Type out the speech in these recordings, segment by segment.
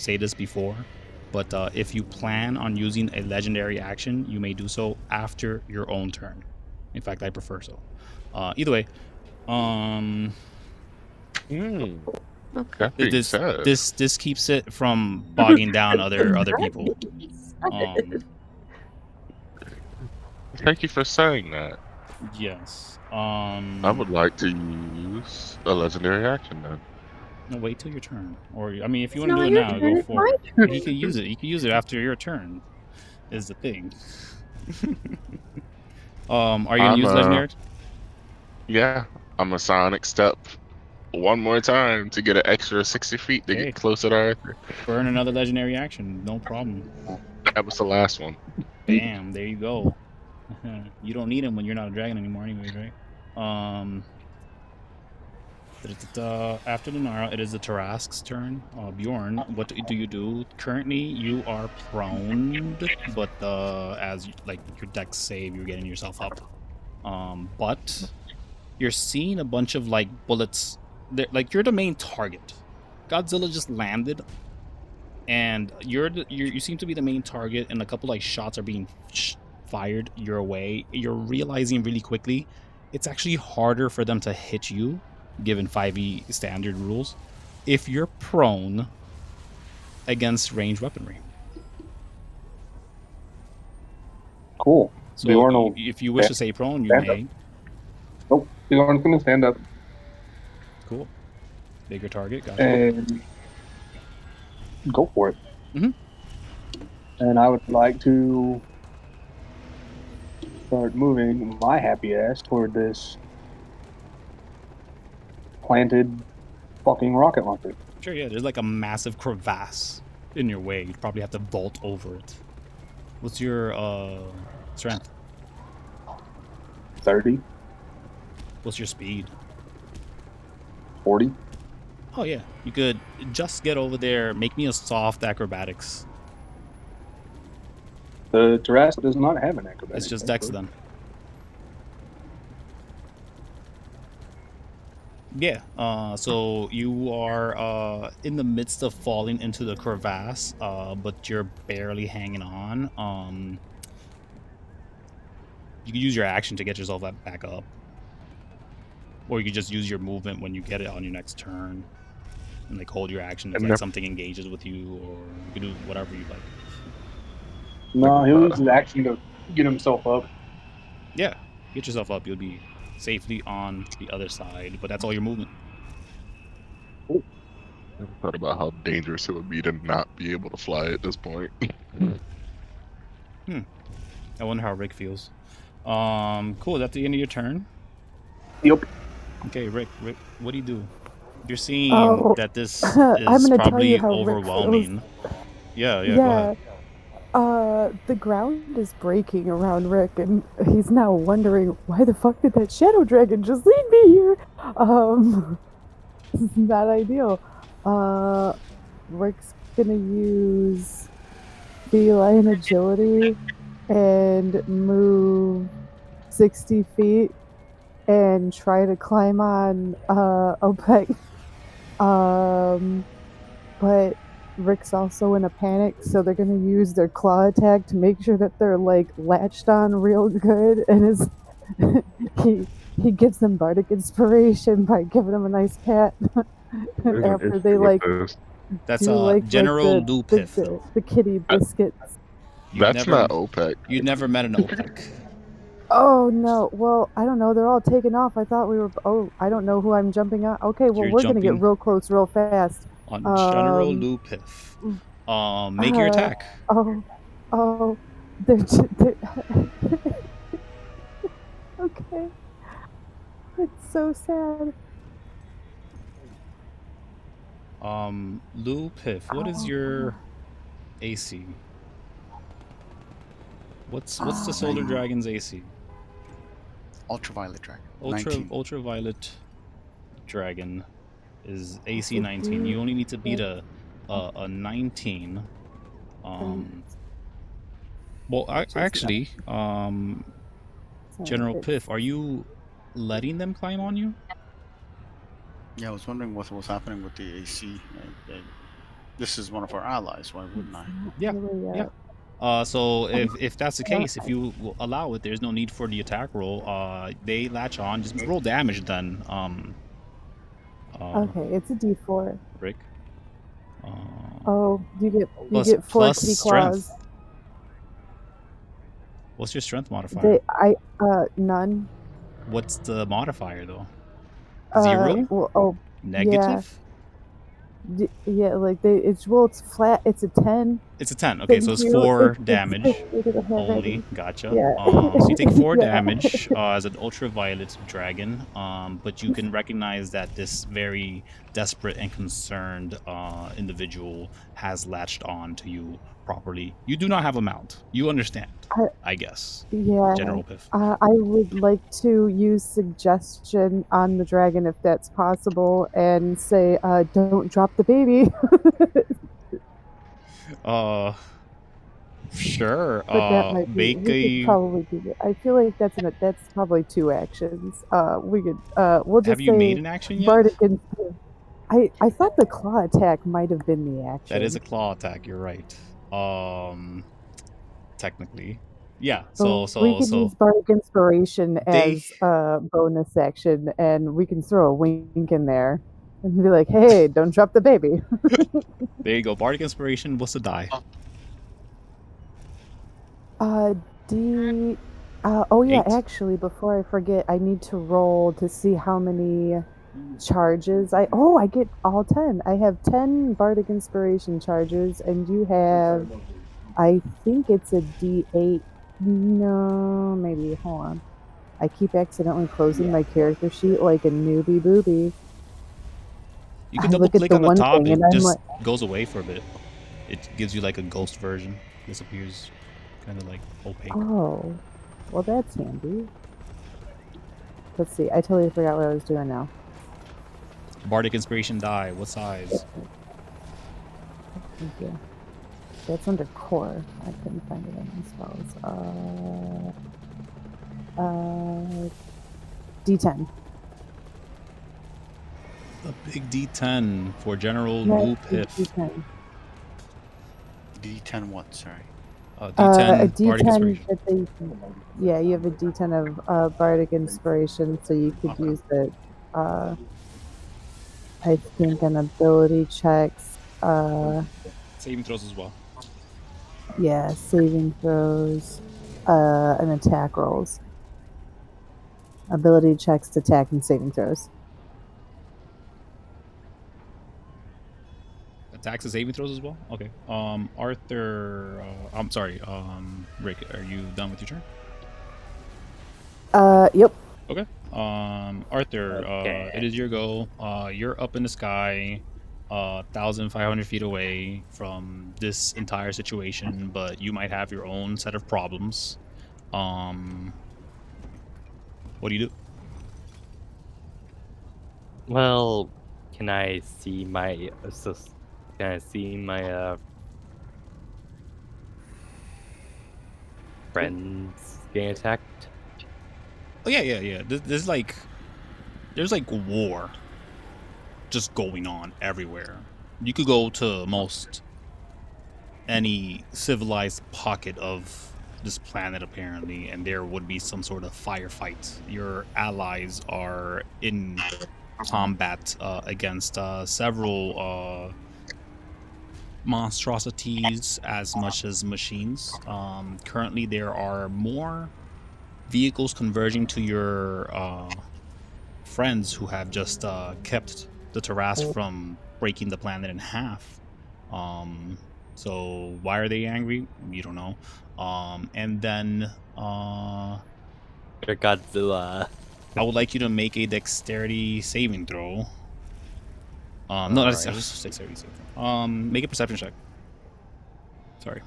say this before, but if you plan on using a legendary action, you may do so after your own turn. In fact, I prefer so. Either way, That being said, this keeps it from bogging down other people. Thank you for saying that. Yes. I would like to use a legendary action then. No, wait till your turn. Or I mean, if you want to do it now, go for it. He could use it. He could use it after your turn. Is the thing. Are you gonna use legendary? Yeah, I'm a sonic step one more time to get an extra 60 feet to get closer to Arthur. Burn another legendary action, no problem. That was the last one. Bam, there you go. You don't need him when you're not a dragon anymore anyways, right? After Lunara, it is the Tarask's turn. Bjorn, what do you do? Currently, you are prone, but as like your dex save, you're getting yourself up. But you're seeing a bunch of like bullets. Like you're the main target. Godzilla just landed, and you seem to be the main target, and a couple like shots are being fired your way. You're realizing really quickly, it's actually harder for them to hit you, given 5e standard rules, if you're prone against ranged weaponry. Cool. So if you wish to say prone, you may. Nope. Bjorn's going to stand up. Cool. Bigger target. Gotcha. And go for it. Mm-hmm. And I would like to start moving my happy ass toward this planted fucking rocket launcher. Sure, yeah. There's like a massive crevasse in your way. You'd probably have to vault over it. What's your strength? 30. What's your speed? 40. Oh yeah, you could just get over there. Make me a soft acrobatics. The Tarrasque does not have an acrobatics. It's just dex then. Yeah, so you are in the midst of falling into the crevasse, but you're barely hanging on. You can use your action to get yourself back up. Or you could just use your movement when you get it on your next turn. And like hold your action if like something engages with you, or you can do whatever you like. No, he'll use his action to get himself up. Yeah, get yourself up. You'll be safely on the other side, but that's all your movement. I never thought about how dangerous it would be to not be able to fly at this point. I wonder how Rick feels. Cool. Is that the end of your turn? Yep. Okay, Rick, what do you do? You're seeing that this is probably overwhelming. Yeah, go ahead. The ground is breaking around Rick, and he's now wondering, why the fuck did that shadow dragon just lead me here? This is not ideal. Rick's gonna use feline agility and move 60 feet and try to climb on Opec. But Rick's also in a panic, so they're gonna use their claw attack to make sure that they're like latched on real good, and he gives them bardic inspiration by giving them a nice pat after they like. That's General Piff. The kitty biscuits. That's not OPEC. You'd never met an OPEC. Oh no! Well, I don't know. They're all taken off. I thought we were. Oh, I don't know who I'm jumping on. Okay, well we're gonna get real close, real fast. On General Piff. Make your attack. They're okay. It's so sad. Piff, what is your AC? What's the Solar Dragon's AC? Ultraviolet Dragon. Ultraviolet Dragon is AC 19. You only need to beat a 19. Well, actually, General Piff, are you letting them climb on you? Yeah, I was wondering what was happening with the AC. This is one of our allies. Why wouldn't I? Yeah, Really, yeah. So if that's the case, if you will allow it, there's no need for the attack roll. They latch on. Just roll damage then. Okay, it's a D4. Rick. Oh, you Plus get 4 plus kitty strength. claws. What's your strength modifier? None. What's the modifier though? 0? Well, Negative? yeah, like it's flat. It's a 10. It's a 10. Okay, so it's 4 damage only. Gotcha. Yeah. So you take 4 Yeah. damage as an ultraviolet dragon, but you can recognize that this very desperate and concerned individual has latched on to you properly. You do not have a mount. You understand, I guess. Yeah. General Piff. I would like to use suggestion on the dragon if that's possible and say, don't drop the baby. Sure. But that might be, Make we could probably do that. I feel like that's probably 2 actions. We could we'll just have you say made an action yet? Bardic I thought the claw attack might have been the action. That is a claw attack, you're right. Technically. Yeah, so we could use Bardic Inspiration as a bonus action, and we can throw a wink in there and be like, hey, don't drop the baby. There you go. Bardic Inspiration, what's the die? Oh yeah, 8. actually, before I forget, I need to roll to see how many charges I get all 10. I have 10 Bardic Inspiration charges, and you have, I think it's a D8. No, maybe, hold on. I keep accidentally closing my character sheet like a newbie booby. You can double click on the top, it just goes away for a bit. It gives you like a ghost version. Disappears, kind of like opaque. Oh, well that's handy. Let's see, I totally forgot what I was doing now. Bardic Inspiration die, what size? Thank you. That's under core. I couldn't find it in spells. D10. A big D10 for General Blue Piff. D10. D10 what? Sorry. D10, a D10 Bardic Inspiration. Yeah, you have a D10 of Bardic Inspiration, so you could use it. I think on ability checks. Saving throws as well. Yeah, saving throws, and attack rolls. Ability checks, attack, and saving throws. Attacks and saving throws as well? Okay. Arthur, I'm sorry, Rick, are you done with your turn? Yep. Okay. Arthur, it is your go. You're up in the sky, 1,500 feet away from this entire situation, but you might have your own set of problems. What do you do? Well, can I see my friends getting attacked? Oh yeah. There's like war just going on everywhere. You could go to most any civilized pocket of this planet apparently, and there would be some sort of firefight. Your allies are in combat against several monstrosities as much as machines. Currently there are more vehicles converging to your friends who have just kept the Tarrasque from breaking the planet in half. So why are they angry? You don't know. And then Godzilla. I would like you to make a dexterity saving throw. No, that's dexterity saving throw. Make a perception check. Sorry.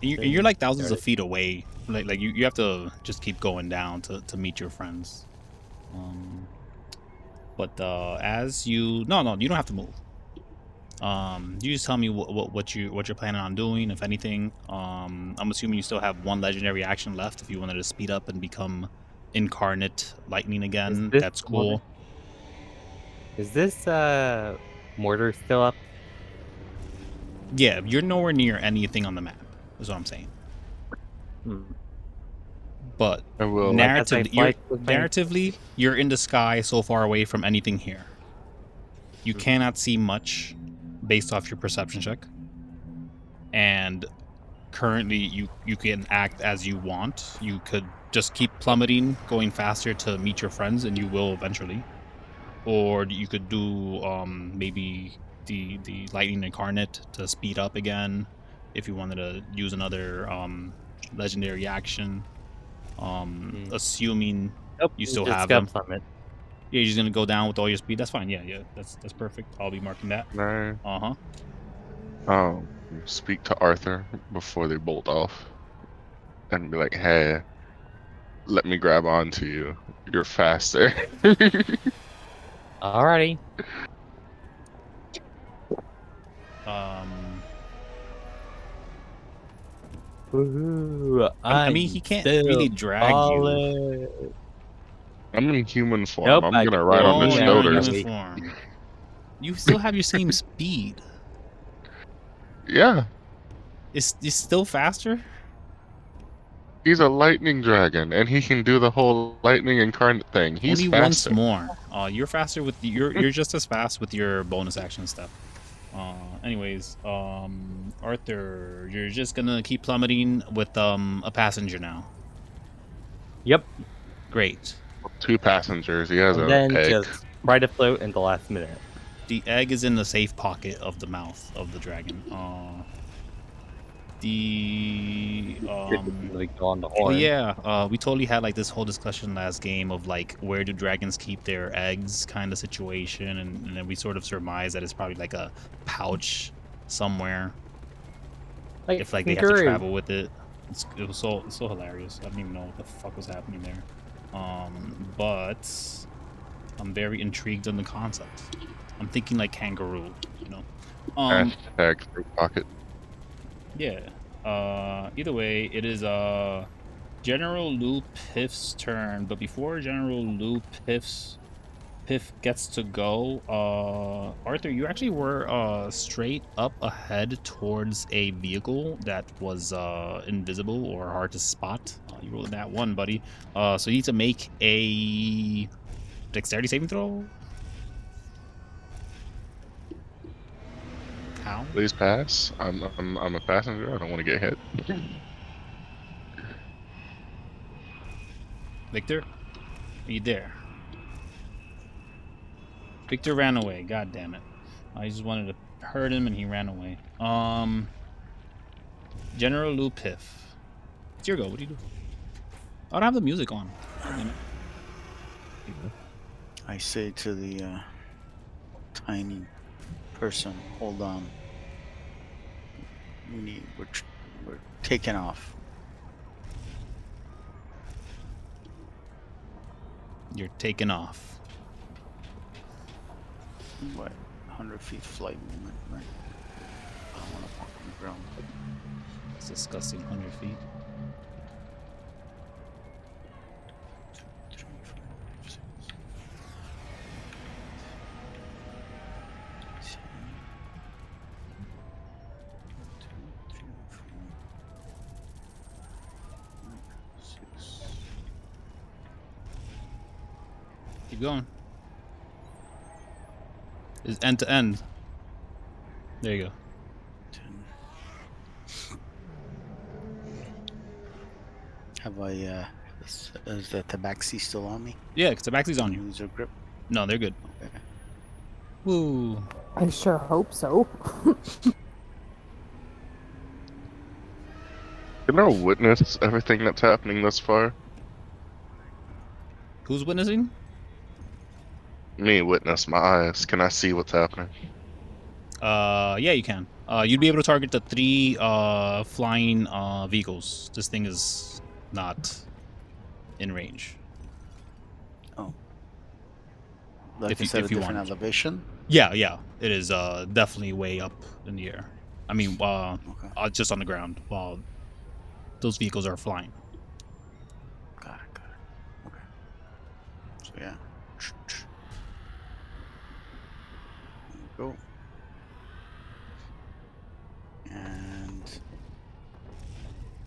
You're like thousands of feet away. Like you have to just keep going down to meet your friends. But as you you don't have to move. You just tell me what you're planning on doing, if anything. I'm assuming you still have one legendary action left. If you wanted to speed up and become Inkarnate Lightning again, that's cool. Is this mortar still up? Yeah, you're nowhere near anything on the map. Is what I'm saying. Hmm. But I will. Like, as I fly with my- narratively, you're in the sky so far away from anything here. You cannot see much based off your perception check. And currently, you can act as you want. You could just keep plummeting, going faster to meet your friends, and you will eventually. Or you could do maybe the lightning incarnate to speed up again if you wanted to use another legendary action. Assuming Nope, you still just have got them. plummet. Yeah, you're just gonna go down with all your speed. That's fine. Yeah, that's perfect. I'll be marking that. No. Uh-huh. Speak to Arthur before they bolt off, and be like, "Hey, let me grab onto you. You're faster." Alrighty. Woohoo, I mean, he can't really drag you. I'm in human form. Nope, I'm I gonna can ride on Oh, his only you're in shoulders. human form. You still have your same speed. Yeah, It's still faster. he's a lightning dragon, and he can do the whole lightning incarnate thing. He's Only faster. once more. You're faster with you're just as fast with your bonus action stuff. Anyways, Arthur, you're just gonna keep plummeting with a passenger now. Yep. Great. 2 passengers. He has And an then egg. just try to float in the last minute. The egg is in the safe pocket of the mouth of the dragon. Like on the Oh horn. yeah, we totally had like this whole discussion last game of like where do dragons keep their eggs kind of situation, and then we sort of surmised that it's probably like a pouch somewhere. Like, If like they have to travel with it. It was so hilarious. I don't even know what the fuck was happening there. But I'm very intrigued on the concept. I'm thinking like kangaroo, you know. Hashtag fruit pocket. Yeah. Either way, it is General Lou Piff's turn, but before General Lou Piff gets to go, Arthur, you actually were straight up ahead towards a vehicle that was invisible or hard to spot. You rolled that one, buddy. So you need to make a dexterity saving throw. How? Please pass. I'm a passenger. I don't want to get hit. Victor? Are you there? Victor ran away. God damn it. I just wanted to hurt him and he ran away. General Lou Piff. It's your go. What do you do? I don't have the music on. God damn it. I say to the tiny person, hold on. We're taking off. You're taking off. What? 100 feet flight movement, right? I don't want to walk on the ground. It's disgusting. 100 feet. 2, 3, 4, 5, 6. 7. 2, 3, 4, 5, 6. Keep going. It's end to end. There you go. 10. Have I, is the tabaxi still on me? Yeah, because the backseat's on you. Lose your grip? No, they're good. Okay. Woo. I sure hope so. Can I witness everything that's happening thus far? Who's witnessing? Me witness my eyes. Can I see what's happening? Yeah, you can. You'd be able to target the 3 flying vehicles. This thing is not in range. Like If I you- said, if a you different wanted to. elevation? Yeah, it is definitely way up in the air. I mean, Okay. just on the ground while those vehicles are flying. Got it. Okay. So yeah.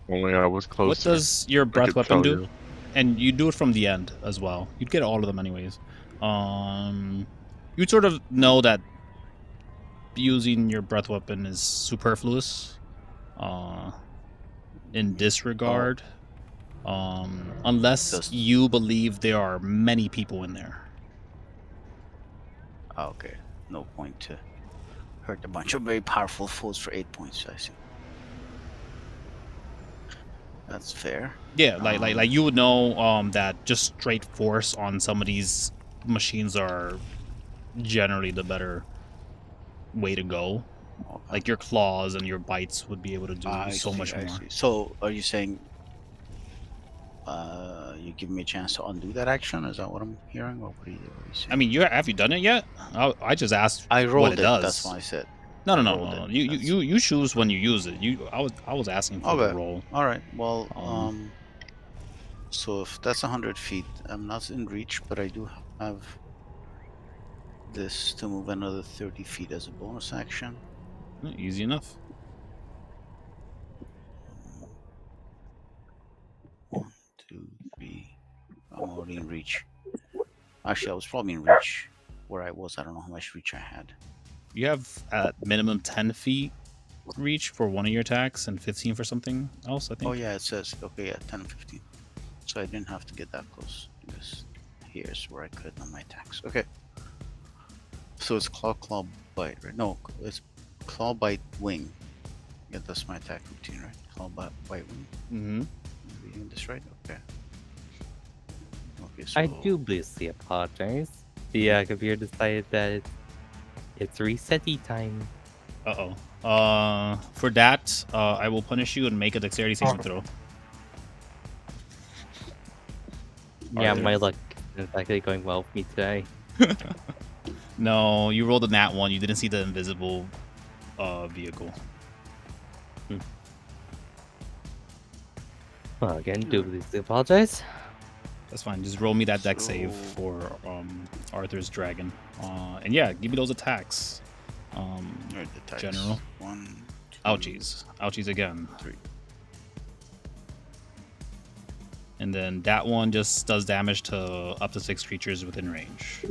Only I was closer. What does your I breath could weapon tell do? you. And you do it from the end as well. You'd get all of them anyways. You'd sort of know that using your breath weapon is superfluous. In this regard, unless Does- you believe there are many people in there. Okay. No point to hurt a bunch of very powerful foes for 8 points. I see. That's fair. Yeah, like you would know that just straight force on some of these machines are generally the better way to go. Okay. Like your claws and your bites would be able to do I so see, much I more. see. So, are you saying you give me a chance to undo that action? Is that what I'm hearing? Or what are you saying? I mean, have you done it yet? I just asked I rolled what it does. That's why I said. No. rolled it. You choose when you use it. I was asking for the Okay. roll. All right. Well, Um, so if that's 100 feet, I'm not in reach, but I do have this to move another 30 feet as a bonus action. Easy enough. 1, 2, 3. I'm already in reach. Actually, I was probably in reach where I was. I don't know how much reach I had. You have at minimum 10 feet reach for one of your attacks and 15 for something else, I think. Oh yeah, it says okay, yeah, 10 and 15. So I didn't have to get that close. Because here's where I could on my attacks. Okay. So it's claw, bite, right? No, it's claw, bite, wing. Yeah, that's my attack routine, right? Claw, bite, wing. Mm-hmm. Am I reading this right? Okay. Okay, so I do briefly apologize. The computer decided that it's resetty time. Uh-oh. For that, I will punish you and make a dexterity saving throw. Yeah, Arthur. my luck is actually going well with me today. No, you rolled a nat 1. You didn't see the invisible vehicle. Well, again, do briefly apologize. That's fine. Just roll me that dex save So- for Arthur's dragon. And yeah, give me those attacks. Alright, the attacks. General. 1, 2, Ouchies. Ouchies again. 3. And then that one just does damage to up to 6 creatures within range.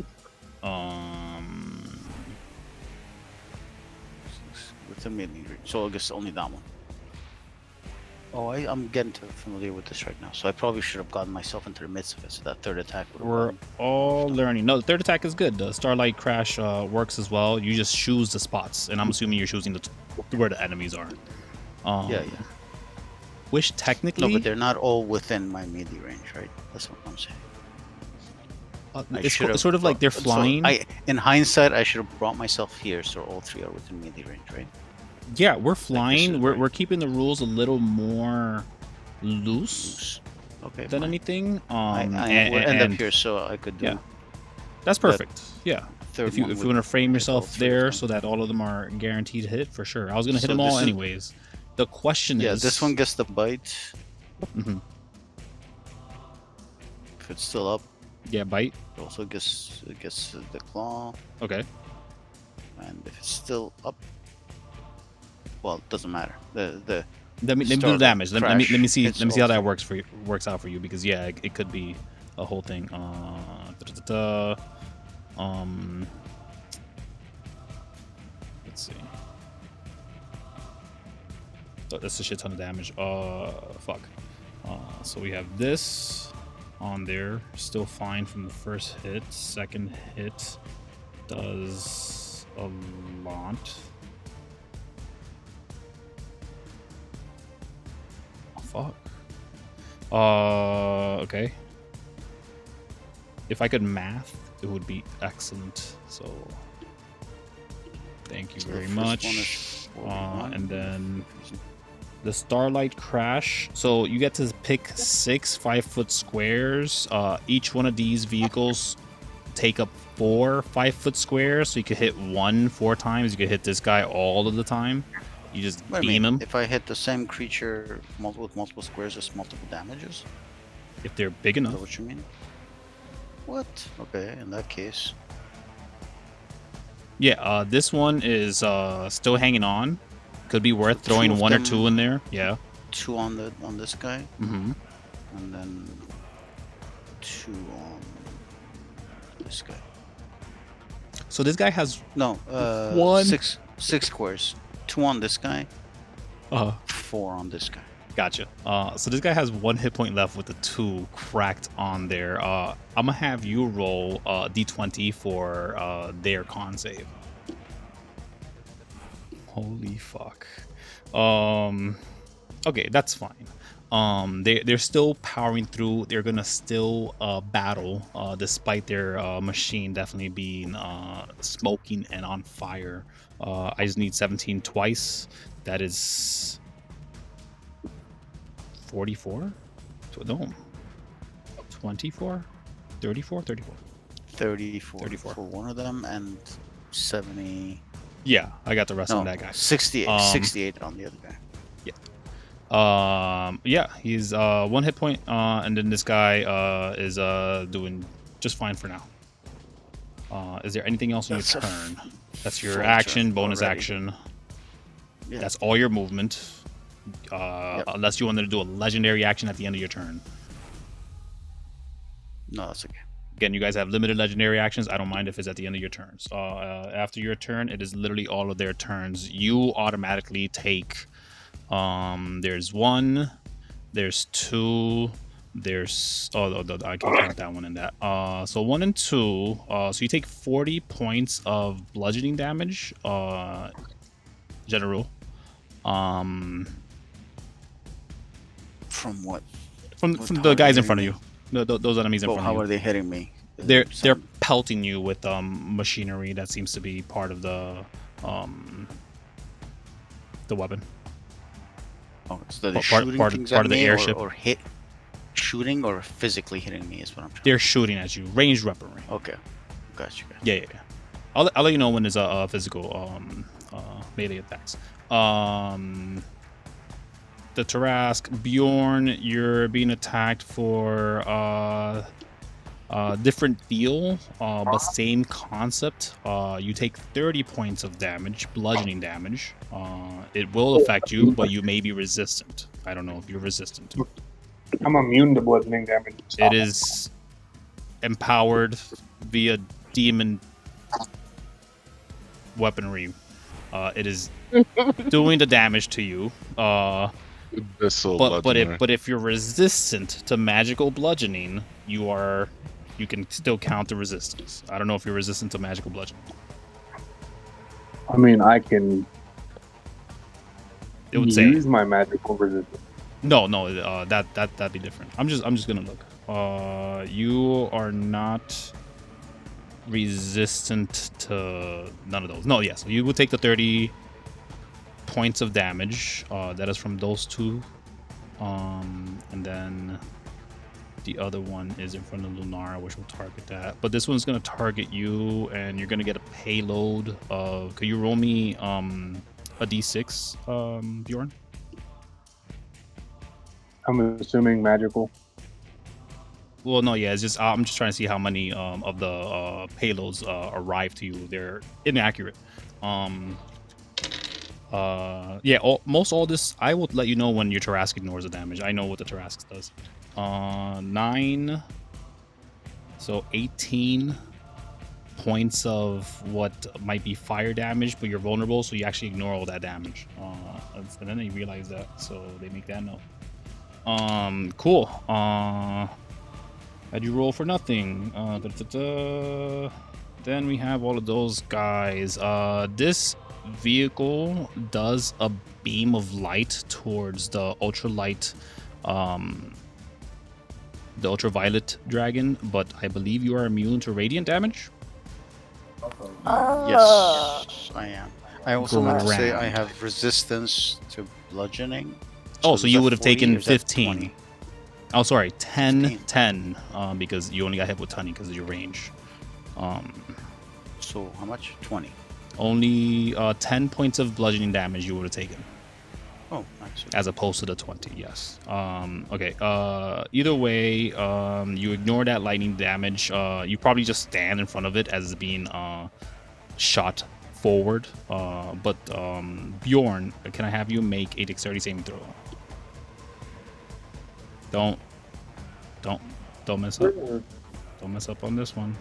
With a melee range. So I guess only that one. Oh, I'm getting familiar with this right now. So I probably should have gotten myself into the midst of it. So that third attack would have We're gotten- all learning. No, the third attack is good. The Starlight Crash works as well. You just choose the spots, and I'm assuming you're choosing where the enemies are. Yeah. Which technically, No, but they're not all within my melee range, right? That's what I'm saying. I it's should have sort of like they're brought- flying. So in hindsight, I should have brought myself here, so all three are within melee range, right? Yeah, we're flying. is We're right. we're keeping the rules a little more loose Okay. than fine. anything. I And, will end and up here, so I could do yeah. That's perfect. Yeah. third If you one want with- to frame with all yourself three of there them. so that all of them are guaranteed hit, for sure. I was gonna hit So them all this is- anyways. The question Yeah, is, this one gets the bite. Mhm. If it's still up, Yeah, bite. it also gets the claw, Okay. and if it's still up, well, it doesn't matter. The Let me do the Starlight damage. Let me Crash see. hits Let me see how all that three. works out for you, because yeah, it could be a whole thing. Let's see. Oh, that's a shit ton of damage. Fuck. So we have this on there, still fine from the first hit. Second hit does a lot. Oh, fuck. Okay. If I could math, it would be excellent. So, thank you So the very first one much. is 41. And then the Starlight Crash. So you get to pick 6 5-foot squares. Each one of these vehicles take up 4 5-foot squares. So you could hit one 4 times. You could hit this guy all of the time. You just Wait a beam minute, him. If I hit the same creature with multiple squares, it's multiple damages? If they're big Is enough. that what you mean? What? Okay, in that case. Yeah, this one is still hanging on. Could be worth So two throwing of 1 or them- 2 in there. Yeah. 2 on this guy, Mm-hmm. and then 2 on this guy. So this guy has No, One. 6 squares. 2 on this guy, 4 on this guy. Gotcha. So this guy has 1 hit point left with the 2 cracked on there. I'm gonna have you roll d20 for their con save. Holy fuck. Okay, that's fine. They're still powering through. They're gonna still battle, despite their machine definitely being smoking and on fire. I just need 17 twice. That is 44? No. 24? 34? 34. 34 for one of them, and 70. Yeah, I got the rest No, on that guy. 68. 68 on the other guy. Yeah, he's 1 hit point, and then this guy is doing just fine for now. Is there anything else on your That's a turn? That's your full action, turn bonus already. action. Yeah. That's all your movement. Unless you wanted to do a legendary action at the end of your turn. No, that's okay. Again, you guys have limited legendary actions. I don't mind if it's at the end of your turns. After your turn, it is literally all of their turns. You automatically take. There's 1, there's 2, there's I can't count that one in that. So 1 and 2. So you take 40 points of bludgeoning damage. General. From what? From What the are guys they in front of hitting you. Those enemies in Oh, front how of you. are they hitting me? They're Some- pelting you with machinery that seems to be part of the weapon. Oh, so they're part- shooting part- things part at of the me, airship. or shooting or physically hitting me is what I'm trying. They're shooting at you, ranged weaponry. Okay, got you. Yeah. I'll let you know when there's a physical melee attacks. The Tarask, Bjorn, you're being attacked for different deal, but same concept. You take 30 points of damage, bludgeoning damage. It will affect you, but you may be resistant. I don't know if you're resistant. I'm immune to bludgeoning damage. It is empowered via demon weaponry. It is doing the damage to you. But if you're resistant to magical bludgeoning, you can still count the resistance. I don't know if you're resistant to magical bludgeoning. I mean, I can It would use say my magical resistance. no. That'd be different. I'm just gonna look. You are not resistant to none of those. No, yes, you will take the 30 points of damage. That is from those 2, and then the other one is in front of Lunara, which will target that. But this one's gonna target you, and you're gonna get a payload of. Could you roll me a d6, Bjorn? I'm assuming magical. Well, no, yeah, it's just I'm just trying to see how many of the payloads arrive to you. They're inaccurate. Most all this I will let you know when your Tarask ignores the damage. I know what the Tarask does. 9, so 18 points of what might be fire damage, but you're vulnerable, so you actually ignore all that damage. And then they realize that, so they make that note. Cool. How'd you roll for nothing? Then we have all of those guys. This vehicle does a beam of light towards the ultralight, the ultraviolet dragon, but I believe you are immune to radiant damage. Yes, I am. I also meant to say I Grand. have resistance to bludgeoning. Oh, is so you that would have 40 or taken is that 15. 20? Oh, sorry, 10, 15. 10, because you only got hit with 20 because of your range. So how much? 20. Only 10 points of bludgeoning damage you would have taken, Oh, nice. as opposed to the 20, yes. Okay, either way, you ignore that lightning damage. You probably just stand in front of it as it's being shot forward. But Bjorn, can I have you make a dexterity saving throw? Don't mess up. Don't mess up on this one.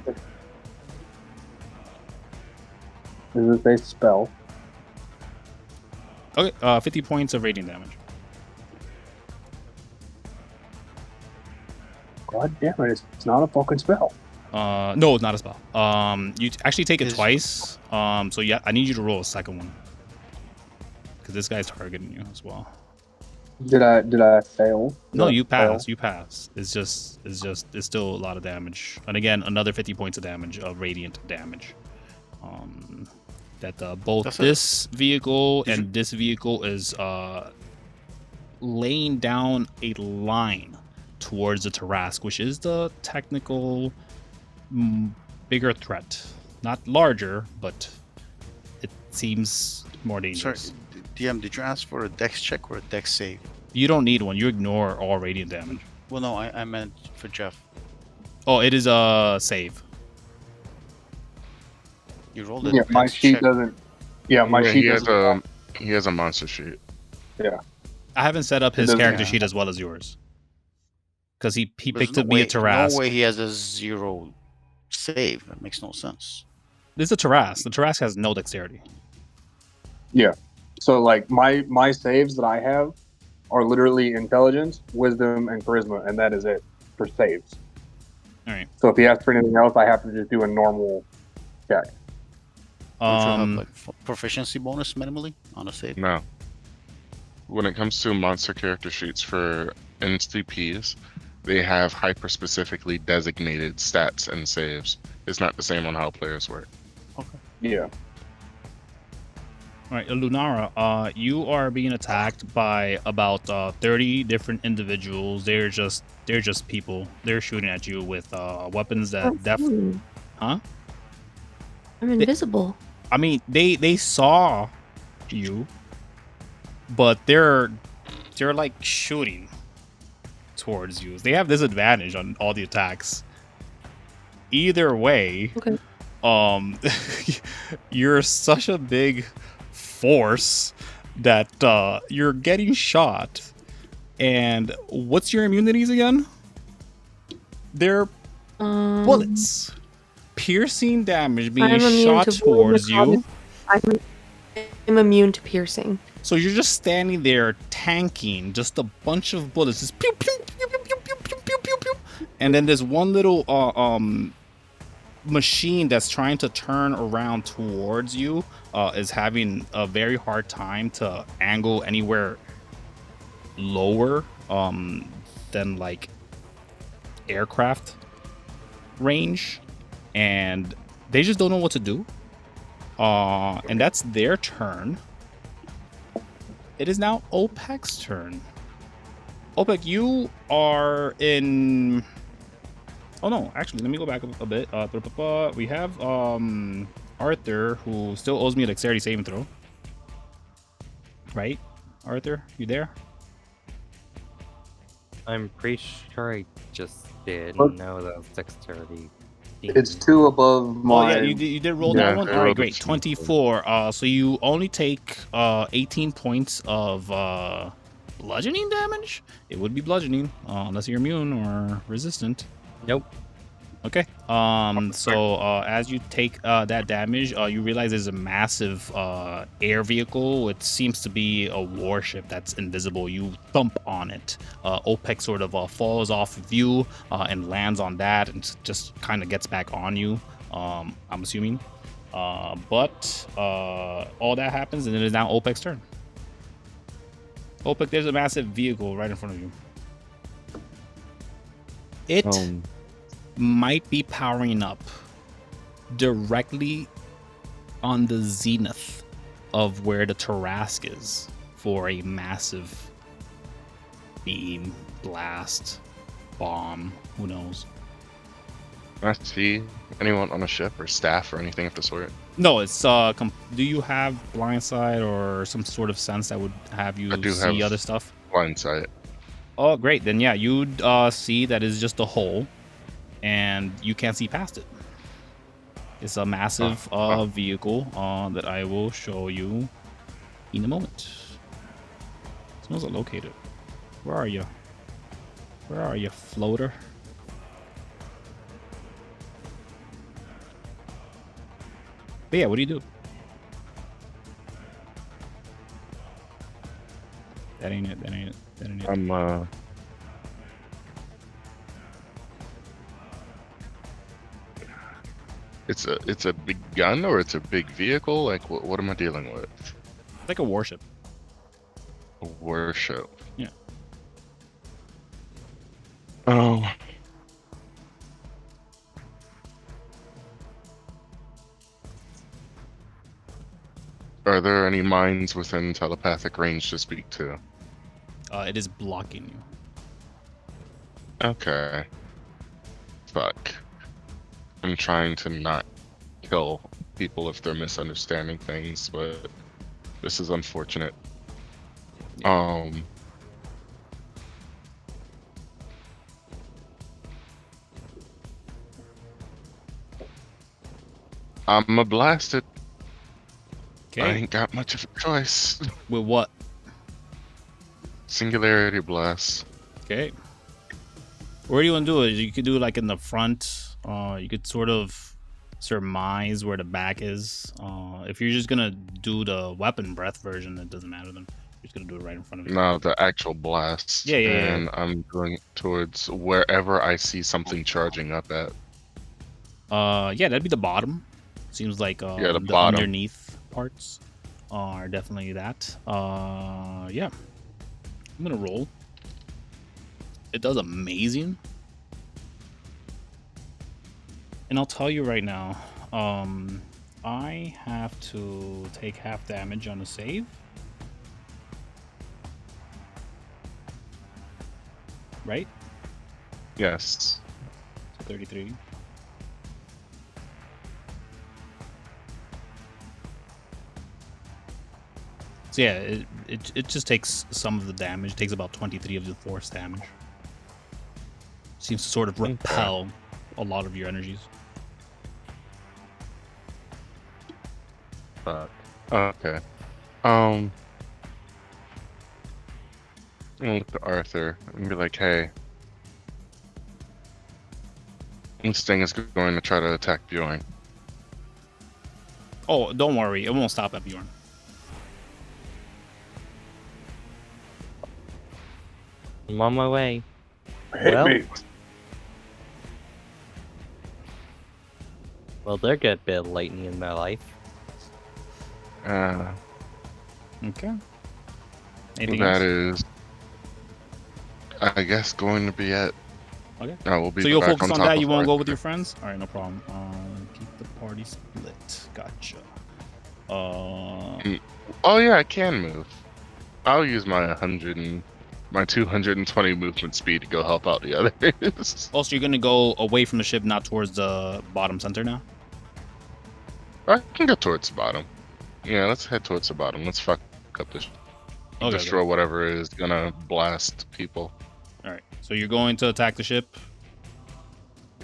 Is this a spell? Okay, 50 points of radiant damage. God damn it! It's not a fucking spell. No, it's not a spell. You actually take it Is- twice. So yeah, I need you to roll a second one. Because this guy's targeting you as well. Did I fail? No, Did you I fail? pass. You pass. It's still a lot of damage. And again, another 50 points of damage, of radiant damage. That both That's it. this vehicle Did and this vehicle is laying down a line towards the Tarask, which is the technical bigger threat. Not larger, but it seems more Sorry, dangerous. DM, did you ask for a dex check or a dex save? You don't need one. You ignore all radiant damage. Well, no, I meant for Jeff. Oh, it is a save. You rolled a Yeah, dex my sheet check. doesn't. Yeah, my Yeah, sheet he has doesn't. he has a monster sheet. I haven't set up It his doesn't- character yeah. sheet as well as yours. Because he There's picked no to be a way, Tarask. No way he has a 0 save. That makes no sense. This is a Tarask. The Tarask has no dexterity. So like my saves that I have are literally intelligence, wisdom, and charisma, and that is it for saves. All right. So if he asks for anything else, I have to just do a normal check. Don't you have like proficiency bonus minimally on a save? No. When it comes to monster character sheets for NCPs, they have hyper specifically designated stats and saves. It's not the same on how players work. Yeah. All right, Lunara, you are being attacked by about 30 different individuals. They're just people. They're shooting at you with weapons that Huh? I'm invisible. I mean, they saw you, but they're like shooting towards you. They have disadvantage on all the attacks. Either way, Okay. you're such a big force that you're getting shot. And what's your immunities again? They're bullets. Piercing damage being I'm immune shot to void towards you. I'm immune to piercing. So you're just standing there tanking just a bunch of bullets, just pew pew pew pew pew pew pew pew pew pew. And then there's one little machine that's trying to turn around towards you is having a very hard time to angle anywhere lower than like aircraft range, and they just don't know what to do. And that's their turn. It is now OPEC's turn. OPEC, you are in... Oh no, actually, let me go back a bit. We have Arthur, who still owes me a dexterity saving throw. Right? Arthur, you there? I'm pretty sure I just did. What? No, that was dexterity. It's 2 above my. Oh yeah, you did roll Yeah, that one? I All right, rolled a great. 24. So you only take 18 points of bludgeoning damage? It would be bludgeoning, unless you're immune or resistant. Nope. Okay. So as you take that damage, you realize there's a massive air vehicle. It seems to be a warship that's invisible. You thump on it. OPEC sort of falls off view and lands on that and just kind of gets back on you, I'm assuming. But all that happens, and it is now OPEC's turn. OPEC, there's a massive vehicle right in front of you. It might be powering up directly on the zenith of where the Tarask is for a massive beam, blast, bomb, who knows. Can I see anyone on a ship or staff or anything of the sort? No, it's do you have blindside or some sort of sense that would have you I do see have other stuff? Blind sight. Oh, great. Then yeah, you'd see that it's just a hole, and you can't see past it. It's a massive vehicle that I will show you in a moment. Someone's located. Where are you? Where are you, floater? But yeah, what do you do? That ain't it. That ain't it. That ain't it. I'm It's a big gun or it's a big vehicle? Like what am I dealing with? It's like a warship. A worship. Yeah. Oh. Are there any minds within telepathic range to speak to? It is blocking you. Okay. Fuck. I'm trying to not kill people if they're misunderstanding things, but this is unfortunate. I'm a blasted. I Okay. ain't got much of a choice. With what? Singularity blast. Okay. Where do you want to do it? You could do it like in the front. You could sort of surmise where the back is. If you're just gonna do the weapon breath version, it doesn't matter. Then you're just gonna do it right in front of you. No, the actual blast. Yeah. And I'm going towards wherever I see something charging up at. Yeah, that'd be the bottom. Seems like the bottom. underneath parts are definitely that. Yeah. I'm gonna roll. It does amazing. And I'll tell you right now, I have to take half damage on a save. Right? Yes. So 33. So yeah, it just takes some of the damage. It takes about 23 of the force damage. Seems to sort of repel a lot of your energies. Fuck. Okay. I'm gonna look to Arthur and be like, hey, this thing is going to try to attack Bjorn. Oh, don't worry. It won't stop at Bjorn. I'm on my way. Hit Well. me. Well, they're got a bit of lightning in their life. Okay. Anything That else? is, I guess, going to be it. Okay. No, we'll be So you'll back focus on top that. of You won't go Arthur. with your friends. All right, no problem. Keep the party split. Gotcha. Oh yeah, I can move. I'll use my 220 movement speed to go help out the others. Also, you're gonna go away from the ship, not towards the bottom center now. I can go towards the bottom. Yeah, let's head towards the bottom. Let's fuck up this. Destroy whatever is gonna blast people. All right. So you're going to attack the ship.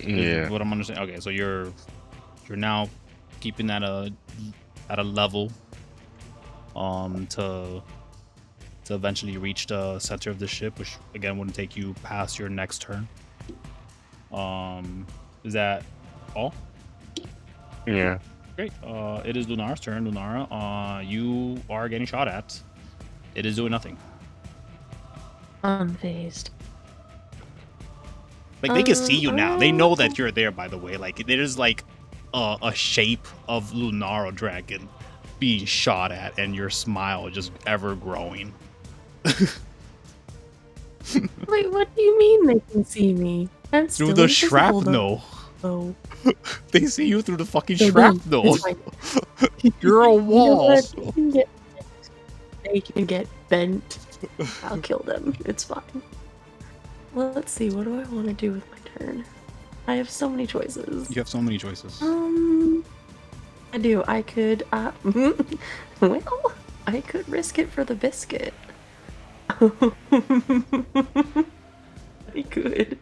Yeah. What I'm understanding. Okay, so you're now keeping at a level, to eventually reach the center of the ship, which again wouldn't take you past your next turn. Is that all? Yeah. Great. It is Lunara's turn. Lunara, you are getting shot at. It is doing nothing. Unfazed. Like, they can see you now. They know that you're there, by the way. Like, it is like a shape of Lunara dragon being shot at, and your smile just ever growing. Wait, what do you mean they can see me? I'm Through still the invisible, shrapnel. though. They see you through the fucking So shrapnel. it's fine. You're a You know wall. what? They can get bent. I'll kill them. It's fine. Well, let's see. What do I want to do with my turn? I have so many choices. You have so many choices. I do. I could. Well, I could risk it for the biscuit. I could.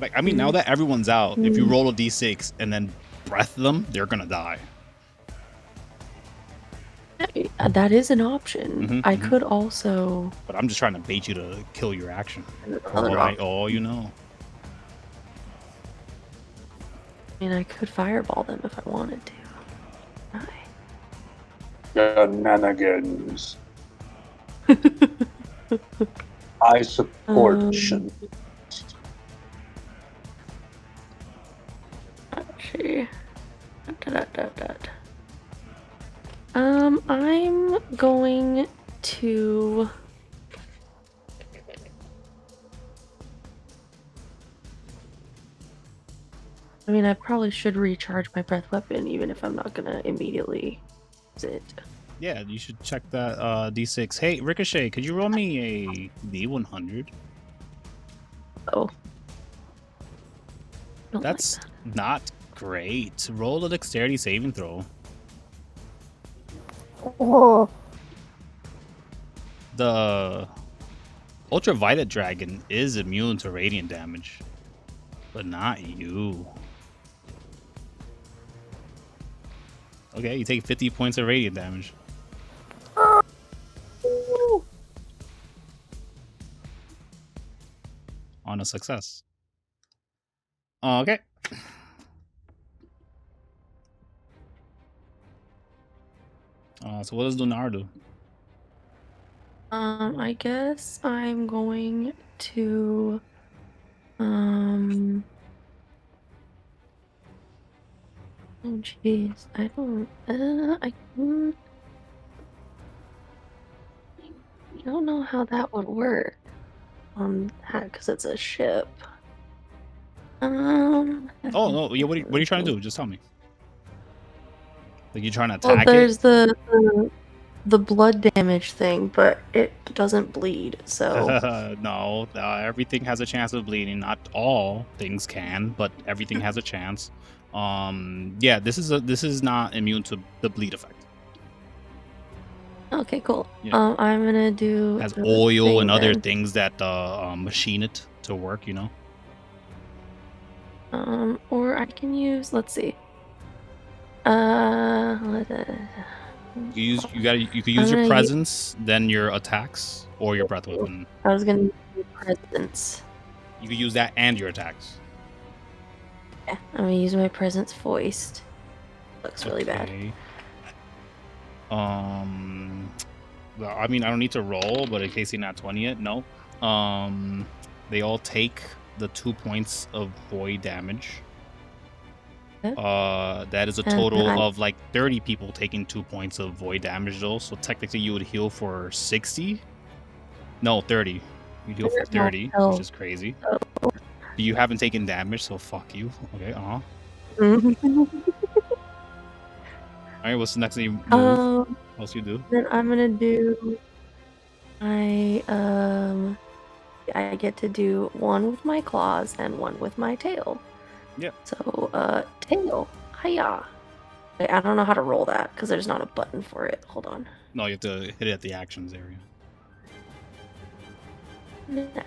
Like, I mean, now that everyone's out, if you roll a d6 and then breath them, they're gonna die. That is an option. Mhm, I mhm. could also. But I'm just trying to bait you to kill your action. Another Oh, you know. I mean, I could fireball them if I wanted to. Right. Shenanigans. I support shen. Actually, I'm going to. I mean, I probably should recharge my breath weapon, even if I'm not gonna immediately use it. Yeah, you should check that D6. Hey, Ricochet, could you roll me a D100? Oh. Don't like That's that. not great. Roll a dexterity saving throw. Oh, The ultraviolet dragon is immune to radiant damage, but not you. Okay, you take 50 points of radiant damage. On a success. Okay. So what does Lunara do? I guess I'm going to. Oh, jeez. I don't. I don't know how that would work on that because it's a ship. Oh no! Yeah, what are you trying to do? Just tell me. Like you trying to Well, attack there's it? the blood damage thing, but it doesn't bleed, so. No, everything has a chance of bleeding. Not all things can, but everything has a chance. Yeah, this is not immune to the bleed effect. Okay, cool. Yeah. I'm gonna do. It has the oil thing and other then. things that machine it to work. You know. Or I can use. Let's see. You could use I'm your gonna presence, then your attacks, or your breath weapon. I was gonna use presence. You could use that and your attacks. Yeah, I'm gonna use my presence foist. Looks really bad. Okay. Well, I mean, I don't need to roll, but in case you're not 20 yet, no. They all take the 2 points of void damage. Okay. That is a And total I- of like 30 people taking 2 points of void damage, though. So technically, you would heal for 60. No, 30. You heal for 30, which is crazy. But you haven't taken damage, so fuck you. Okay, All right, what's the next thing you move? What else you do? Then I'm gonna do. I get to do one with my claws and one with my tail. Yeah. So, tail. Hiya. I don't know how to roll that because there's not a button for it. Hold on. No, you have to hit it at the actions area.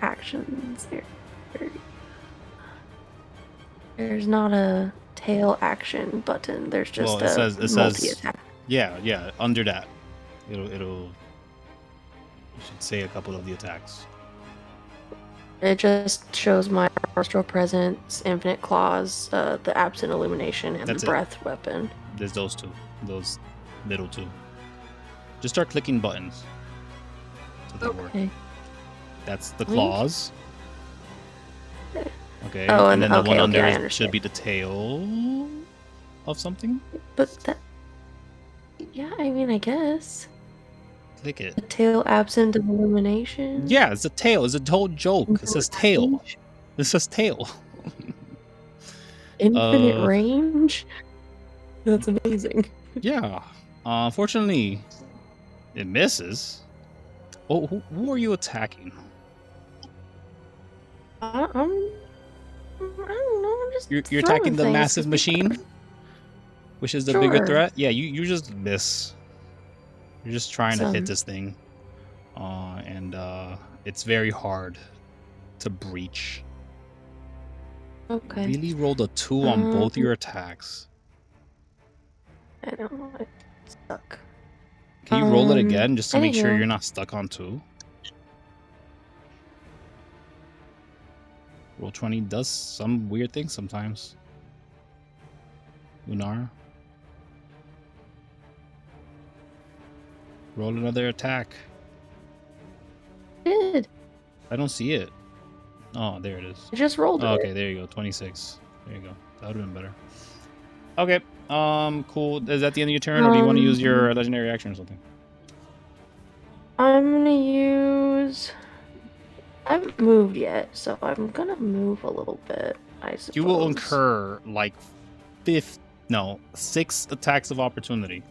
Actions there. There's not a tail action button. There's just Well, it a says multi-attack. yeah. Under that, it'll. You should say a couple of the attacks. It just shows my astral presence, infinite claws, the absent illumination, and That's the it. breath weapon. There's those two, those middle two. Just start clicking buttons. So they work. Okay. That's the Wink. claws. Okay. Oh, and then the okay, one okay, under I should understand. be the tail of something. But that. Yeah, I mean, I guess. Click it. The tail absent of illumination. Yeah, it's a tail. It's a whole joke. It says tail. It says tail. Infinite range? That's amazing. Yeah. Unfortunately, it misses. Oh, who are you attacking? I don't know. I'm just You're throwing attacking the things. massive machine, which is the bigger Sure. threat. Yeah, you just miss. You're just trying to hit Awesome. this thing, and it's very hard to breach. Okay. Really rolled a 2 on both your attacks. I know. It suck. Can you roll it again just to make sure anywho. you're not stuck on 2? Roll 20 does some weird things sometimes. Lunara. Roll another attack. Did. I don't see it. Oh, there it is. I just rolled Oh, it. okay, there you go. 26. There you go. That would have been better. Okay. Cool. Is that the end of your turn, or do you want to use your legendary action or something? I'm gonna use. I haven't moved yet, so I'm gonna move a little bit. I suppose. You will incur like 6 attacks of opportunity.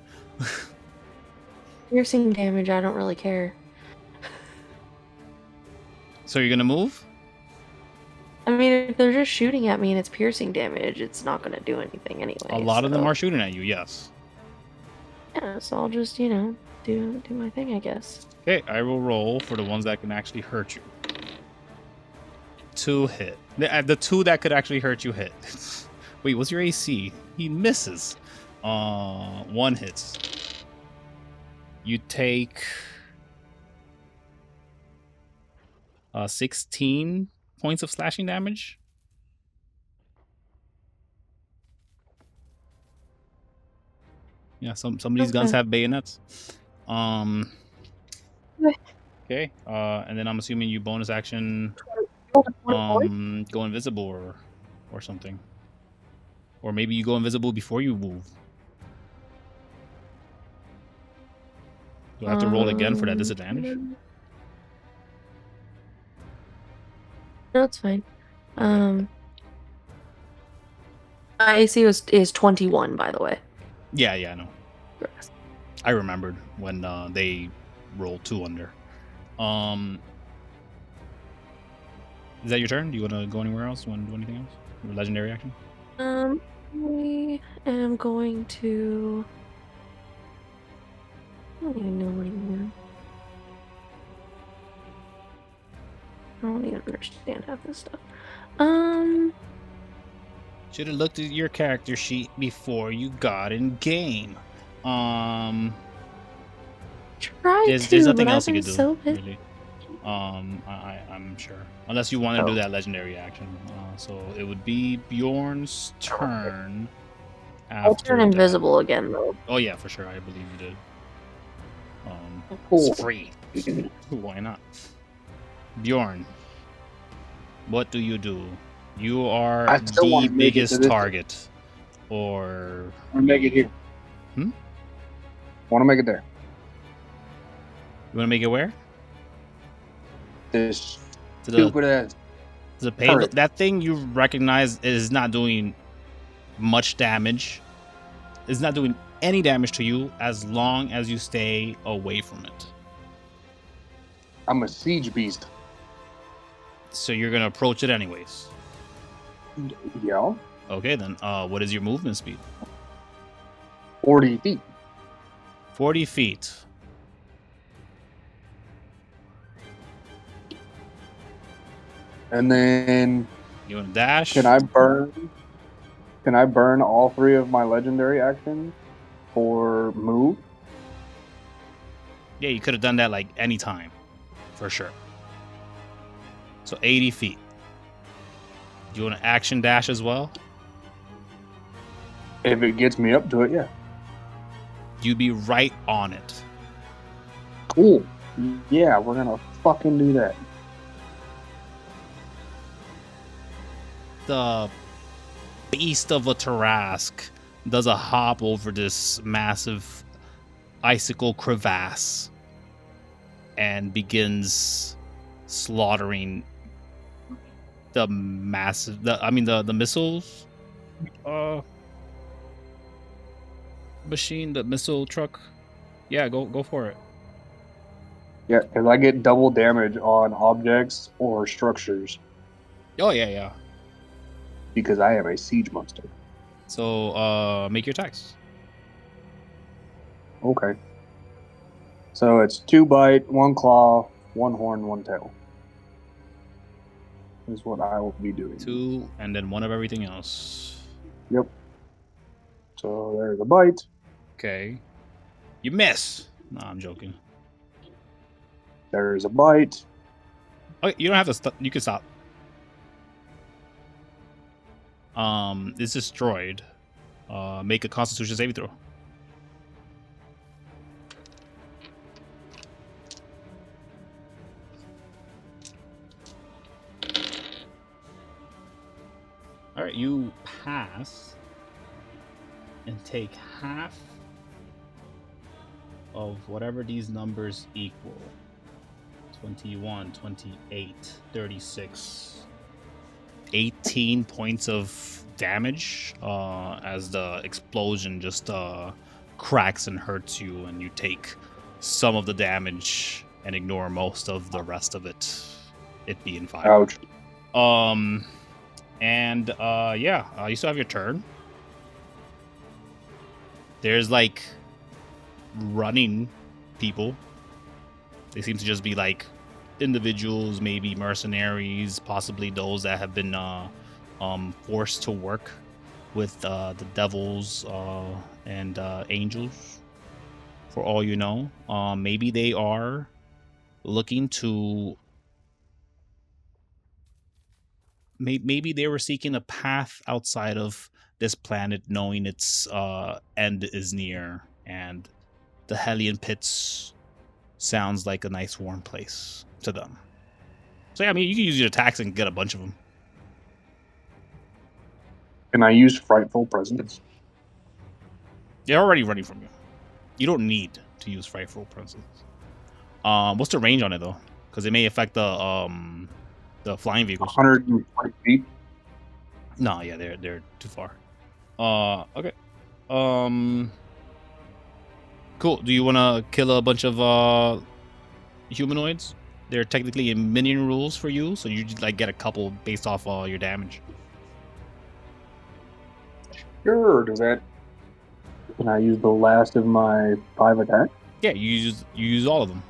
Piercing damage. I don't really care. So you're gonna move? I mean, if they're just shooting at me and it's piercing damage, it's not gonna do anything anyway. A lot of them so- are shooting at you. Yes. Yeah, so I'll just do my thing, I guess. Okay, I will roll for the ones that can actually hurt you. 2 hit. The 2 that could actually hurt you hit. Wait, what's your AC? He misses. 1 hits. You take 16 points of slashing damage. Yeah, some of these guns Okay. have bayonets. Okay, and then I'm assuming you bonus action go invisible or something. Or maybe you go invisible before you move. Do I have to roll again for that disadvantage? No, it's fine. My AC is 21, by the way. Yeah, I know. I remembered when they rolled 2 under. Is that your turn? Do you want to go anywhere else? You want to do anything else? Your legendary action? I am going to. I don't even know anymore. I don't even understand half this stuff. Should have looked at your character sheet before you got in game. Try There's to, nothing but else I've you been could do. so busy. Really. I'm sure. Unless you want to do that legendary action. So it would be Bjorn's turn. I'll turn that. invisible again, though. Oh yeah, for sure. I believe you did. Cool. It's free. Why not? Bjorn, what do you do? You are I still the wanna make it to biggest this- target. Or I want to make it here. Hmm? Want to make it there. you want to make it where? This To the stupid ass. payload. turret. That thing you recognize is not doing much damage. It's not doing any damage to you as long as you stay away from it. I'm a siege beast. So you're gonna approach it anyways. Yeah. Okay then. What is your movement speed? 40 feet. 40 feet. And then You wanna dash? can I burn all 3 of my legendary actions for move? Yeah, you could have done that like any time, for sure. So 80 feet. Do you want to action dash as well? If it gets me up to it, yeah. You'd be right on it. Cool. Yeah, we're gonna fucking do that. The beast of a Tarask does a hop over this massive icicle crevasse and begins slaughtering the missiles machine, the missile truck. Yeah, go for it. Yeah, because I get double damage on objects or structures Oh yeah. because I am a siege monster. So make your attacks. Okay. So it's 2 bite, 1 claw, 1 horn, 1 tail. Is what I will be doing. 2 and then 1 of everything else. Yep. So there's a bite. Okay. You miss. No, I'm joking. There's a bite. Okay, you don't have to. You can stop. It's destroyed. Make a Constitution saving throw. All right, you pass and take half of whatever these numbers equal. 21, 28, 36. 18 points of damage as the explosion just cracks and hurts you, and you take some of the damage and ignore most of the rest of it being fire. Ouch. And you still have your turn. There's like running people. They seem to just be like individuals, maybe mercenaries, possibly those that have been forced to work with the devils and angels, for all you know. Maybe they are looking to maybe they were seeking a path outside of this planet, knowing its end is near, and the Hellion Pits sounds like a nice warm place to them. So yeah, I mean, you can use your attacks and get a bunch of them. Can I use Frightful Presence? They're already running from you. You don't need to use Frightful Presence. What's the range on it though? Because it may affect the flying vehicles. 120 feet. No, yeah, they're too far. Okay. Cool. Do you want to kill a bunch of humanoids? They're technically in minion rules for you, so you just like get a couple based off your damage. Sure. Does that? Can I use the last of my 5 attacks? Yeah, you use all of them.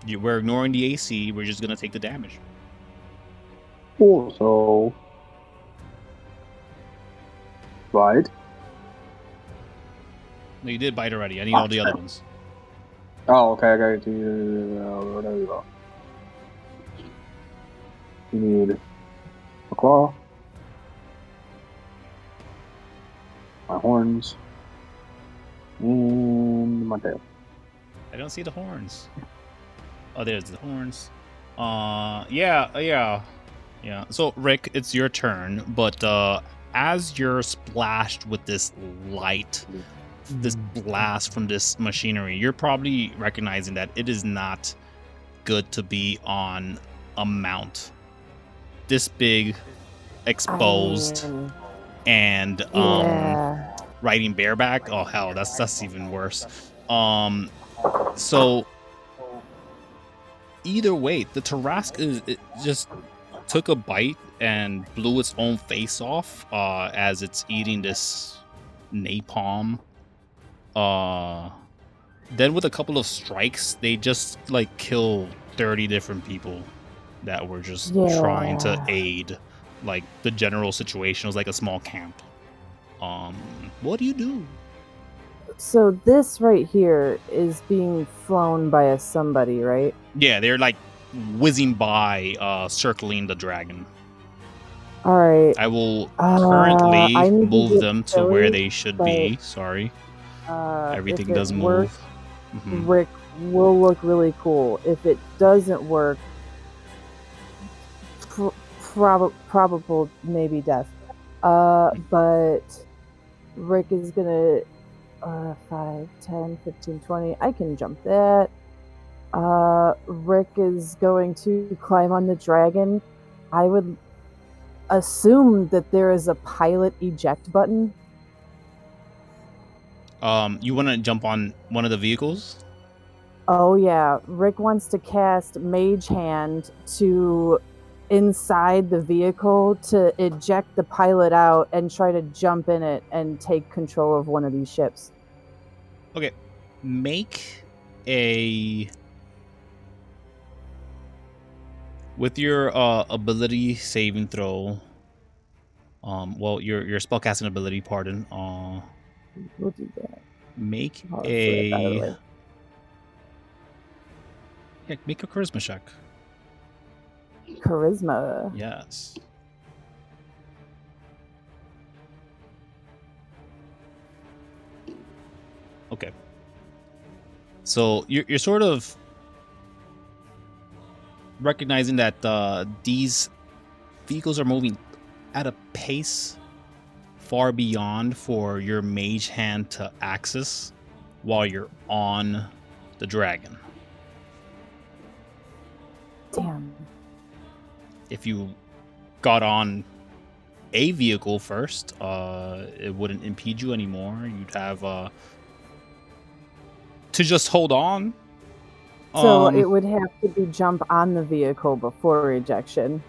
We're ignoring the AC. We're just gonna take the damage. Cool. So, right. No, you did bite already. I need all the other ones. Oh, okay. I got it. There we go. You need a claw, my horns, and my tail. I don't see the horns. Oh, there's the horns. Yeah. So, Rick, it's your turn, but as you're splashed with this light, this blast from this machinery, you're probably recognizing that it is not good to be on a mount this big, exposed, and Yeah. riding bareback. Oh hell, that's even worse. So either way, the Tarask it just took a bite and blew its own face off as it's eating this napalm. Then with a couple of strikes, they just like kill 30 different people that were just trying to aid like the general situation. It was like a small camp. What do you do? So this right here is being flown by a somebody, right? Yeah, they're like whizzing by, circling the dragon. All right. I will I currently need to move get them to where Billy, they should but, be. Sorry. Everything if it does move. works, Mhm. Rick will look really cool. If it doesn't work, probable maybe death. But Rick is gonna 5, 10, 15, 20. I can jump that. Rick is going to climb on the dragon. I would assume that there is a pilot eject button. You want to jump on one of the vehicles? Oh yeah, Rick wants to cast Mage Hand to inside the vehicle to eject the pilot out and try to jump in it and take control of one of these ships. Okay, make a with your ability saving throw. Well, your spellcasting ability, pardon. We'll do that. Make I'll flip that out of the a way. make a charisma check. Charisma. Yes. Okay. So you're sort of recognizing that these vehicles are moving at a pace far beyond for your mage hand to access while you're on the dragon. Damn. If you got on a vehicle first, it wouldn't impede you anymore. You'd have to just hold on. So it would have to be jump on the vehicle before ejection.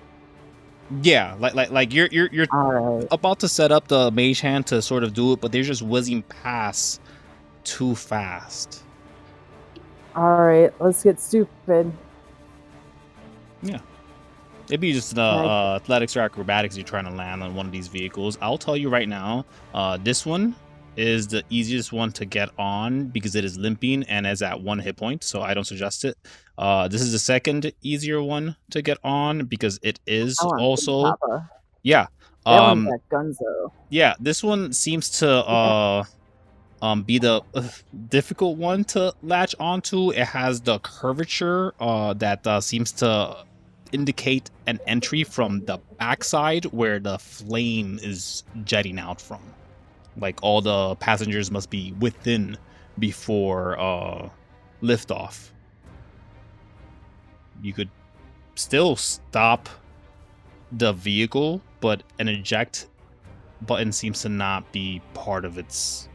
Yeah, like you're All right. about to set up the mage hand to sort of do it, but they're just whizzing past too fast. All right. Let's get stupid. Yeah. It'd be just athletics or acrobatics you're trying to land on one of these vehicles. I'll tell you right now, this one is the easiest one to get on because it is limping and is at 1 hit point, so I don't suggest it. This is the second easier one to get on because it is I want also Papa. yeah. That one's got Gunzo. Yeah, this one seems to be the difficult one to latch onto. It has the curvature that seems to indicate an entry from the backside where the flame is jetting out from. Like all the passengers must be within before liftoff. You could still stop the vehicle, but an eject button seems to not be part of its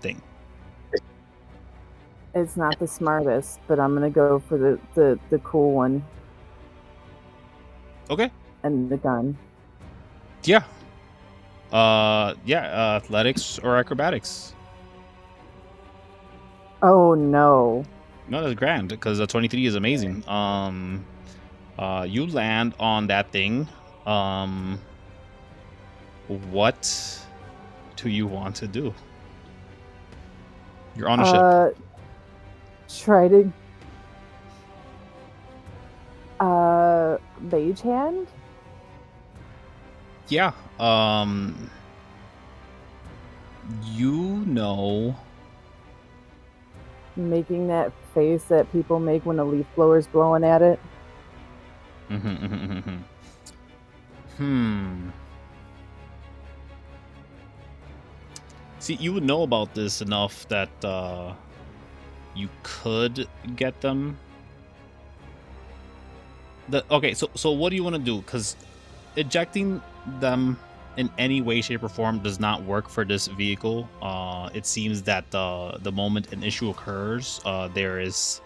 thing. It's not the smartest, but I'm gonna go for the cool one. Okay. And the gun. Yeah. Athletics or acrobatics. Oh no. No, that's grand because the 23 is amazing. You land on that thing. What do you want to do? You're on a ship. Try to mage hand? Yeah. You know, making that face that people make when a leaf blower's blowing at it. See, you would know about this enough that you could get them. Okay, so what do you want to do? Because ejecting them in any way, shape, or form does not work for this vehicle. It seems that the moment an issue occurs, there is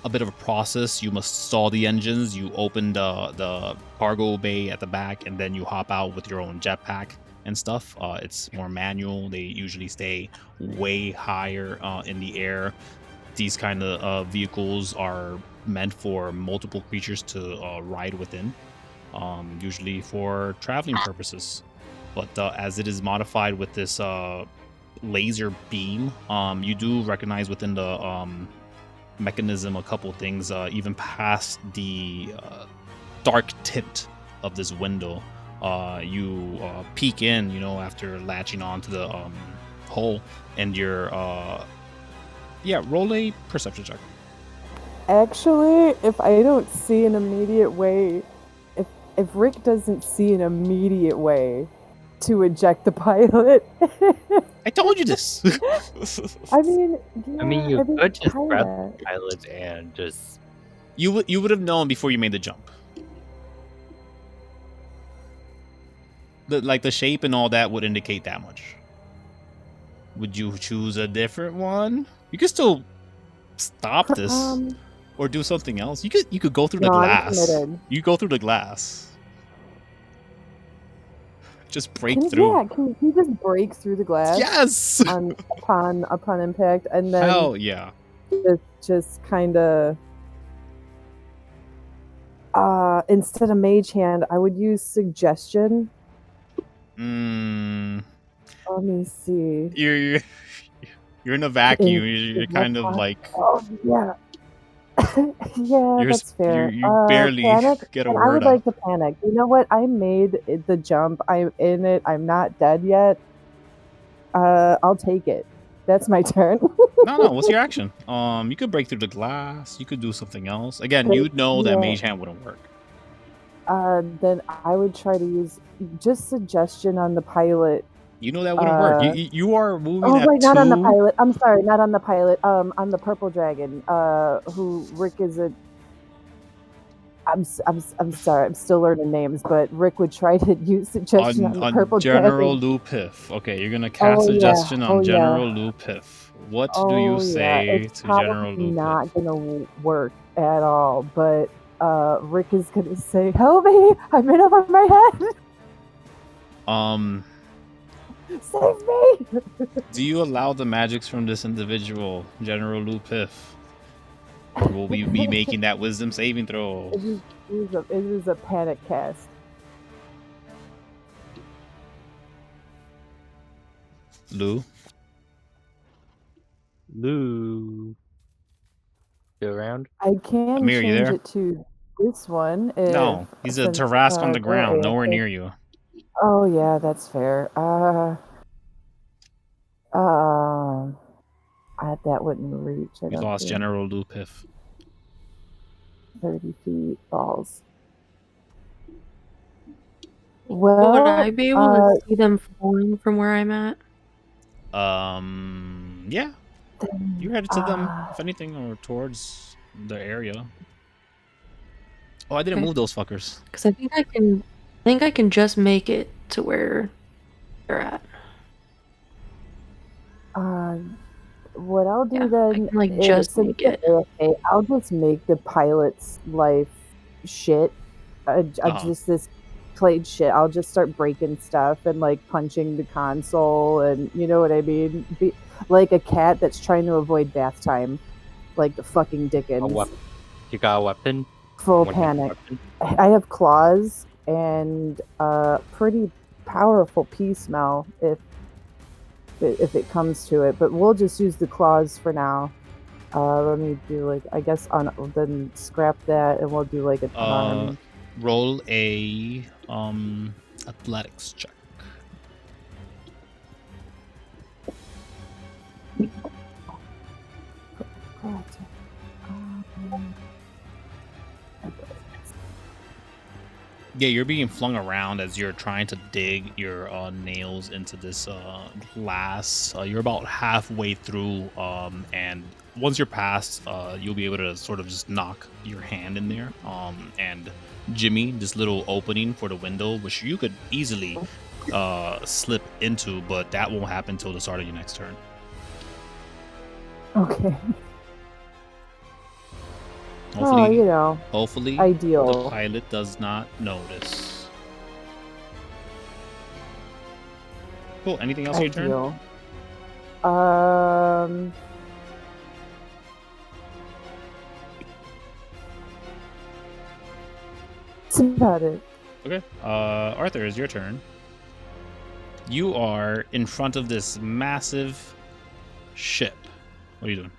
a bit of a process. You must stall the engines. You open the cargo bay at the back, and then you hop out with your own jetpack and stuff. It's more manual. They usually stay way higher in the air. These kind of vehicles are meant for multiple creatures to ride within, usually for traveling purposes. But as it is modified with this laser beam, you do recognize within the mechanism a couple things, even past the dark tint of this window. You peek in, after latching onto the hole, and you're roll a perception check. Actually, if I don't see an immediate way, if Rick doesn't see an immediate way to eject the pilot, I told you this. I mean, you could just grab the pilot and just. You would have known before you made the jump. The shape and all that would indicate that much. Would you choose a different one? You could still stop this or do something else. You could go through the glass. You go through the glass. Just break through. Yeah, can he just break through the glass? Yes. Upon impact, and then hell yeah. Just kind of. Instead of mage hand, I would use suggestion. Let me see. You're in a vacuum. Is You're what kind of like Oh yeah. Yeah, that's fair. you barely Panic, get a and I word would out. like to panic. You know what? I made the jump. I'm in it. I'm not dead yet. I'll take it. That's my turn. No. What's your action? You could break through the glass. You could do something else. Again, But, you'd know that yeah, Mage Hand wouldn't work. then I would try to use just suggestion on the pilot. You know that wouldn't work. You are moving Oh at wait, 2. not on the pilot. I'm sorry, not on the pilot. On the purple dragon. Who Rick is a. I'm sorry. I'm still learning names, but Rick would try to use suggestion on the purple General dragon. Lou Piff. Okay, you're gonna cast suggestion on General Lou Piff. What do you say It's to General probably Lou not Piff? gonna work at all. But Rick is gonna say, "Help me! I'm in over my head. Save me!" Do you allow the magics from this individual, General Lou Piff? Or will we be making that wisdom saving throw? It is a panic cast. Lou? Lou. Go around. I can Amir, you change there? it to this one. No, he's a since, Tarask on the they're ground, nowhere AFK. near you. Oh yeah, that's fair. That wouldn't reach. You lost General Lou Piff. 30 feet balls. Well, Would I be able to see them falling from where I'm at? Yeah. You're headed to them, if anything, or towards the area. Oh, I didn't Okay. move those fuckers. Because I think I can just make it to where they're at. What I'll do Yeah, I then can, like, is, just since make it. they're AFK, I'll just make the pilot's life shit. Just this played shit. I'll just start breaking stuff and like punching the console, and you know what I mean? Be like a cat that's trying to avoid bath time, like the fucking Dickens. You got a weapon? Full panic. I have claws and pretty powerful pea smell if it comes to it, but we'll just use the claws for now. Let me do like, I guess then scrap that and we'll do like an unarmed. Roll a athletics check. Yeah, you're being flung around as you're trying to dig your nails into this glass. You're about halfway through, and once you're past, you'll be able to sort of just knock your hand in there, and Jimmy, this little opening for the window, which you could easily slip into, but that won't happen until the start of your next turn. Okay. Hopefully, hopefully, ideal. The pilot does not notice. Cool. Anything else on your turn? That's about it. Okay. Arthur, it's your turn. You are in front of this massive ship. What are you doing?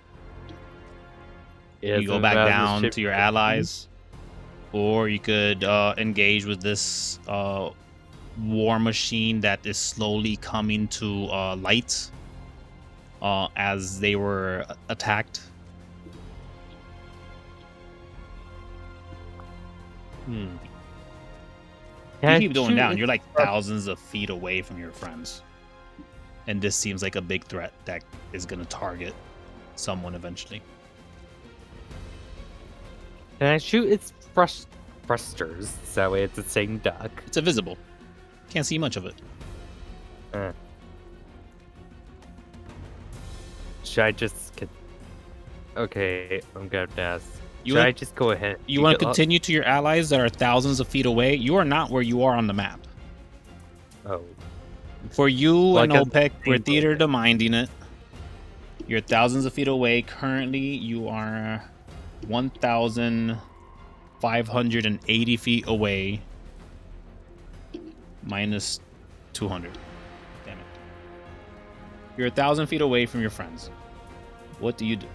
You go back down to your allies, or you could engage with this war machine that is slowly coming to light as they were attacked. You keep going down. You're like thousands of feet away from your friends. And this seems like a big threat that is going to target someone eventually. Can I shoot its thrusters? That way it's a same duck. It's invisible. Can't see much of it. Should I just get... Okay, I'm gonna ask. Should I just go ahead? You want to continue to your allies that are thousands of feet away? You are not where you are on the map. Oh. For you and OPEC, we're theater to minding it. You're thousands of feet away. Currently, you are 1,580 feet away. Minus 200. Damn it. You're 1,000 feet away from your friends. What do you do?